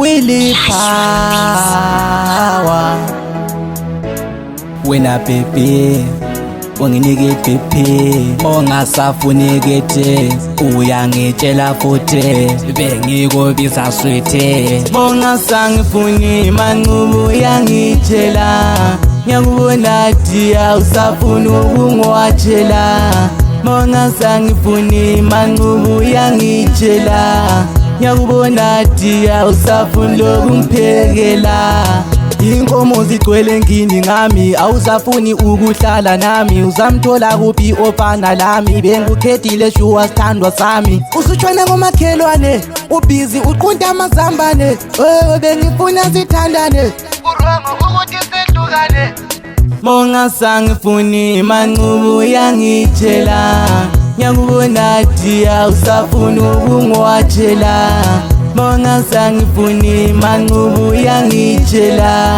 Willie Power. Wena baby unginike baby ongasafunekethe uyangitshela futhi bengikubiza swethe mongasangifuni manqubu uyangitshela ngiyakubona dia usafuna ukungwatshela mongasangifuni manqubu uyangitshela ngiyakubona dia usafuna lokungiphekela inkomo zigcwele ngini ngami awusafuni ukuhlala nami uzamthola kuphi ofana lami bengukhethile shuwa sithandwa sami usutshona ngomakhelwane ubhizi uqunta amazambane bengifuna sithandane urongo ukuthi sehlukane mongasangifuni manqubu uyangitshela ngiyakubona dia usafuna ukungwatshela mongasangifuni manqubu uyangitshela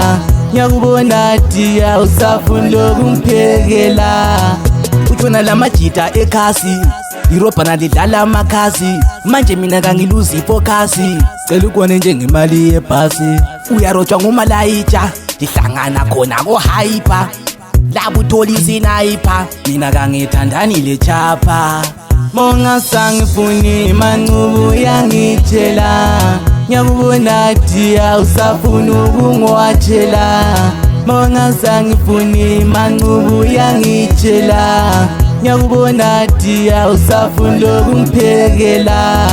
ngiyakubona dia usafuna lokungiphekela utshona lamajita ekhasi irobhana lidlala amakhasi manje mina kangiluzi ifokasi cela ukone njengemali yebhasi uyarotshwa ngumalayitsha ndihlangana khona ko-hyper labo uthola isinayipha mina kangithandani le chapha mongasangifuni manqubu uyangitshela ngiyakubona dia usafuna ukungwatshela mongasangifuni manqubu uyangitshela ngiyakubona dia usafuna lokungiphekela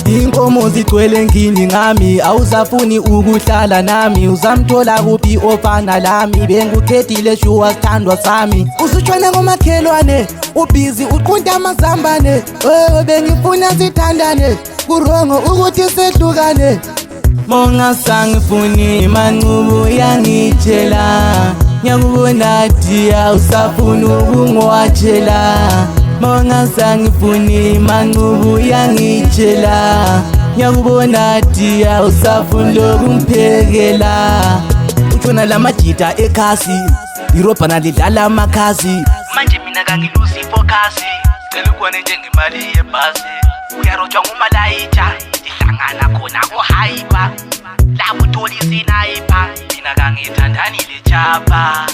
inkomo zigcwele ngini ngami awusafuni ukuhlala nami uzamthola kuphi ofana lami bengukhethile shuwa sithandwa sami usutshona ngomakhelwane ubhizi uqunta amazambane bengifuna sithandane kurongo ukuthi sehlukane mongasangifuni manqubu uyangitshela ngiyakubona dia usafuna ukungwatshela mongasangifuni manqubu uyangitshela ngiyakubona dia usafuna lokungiphekela utshona lamajita ekhasi irobhana lidlala amakhasi manje mina kangiluzi ifokasi cela ukone njengemali yebhasi uyarotshwa ngumalayitsha ndihlangana khona ko-hyper labo uthola isinayipha mina kangithandani le chapha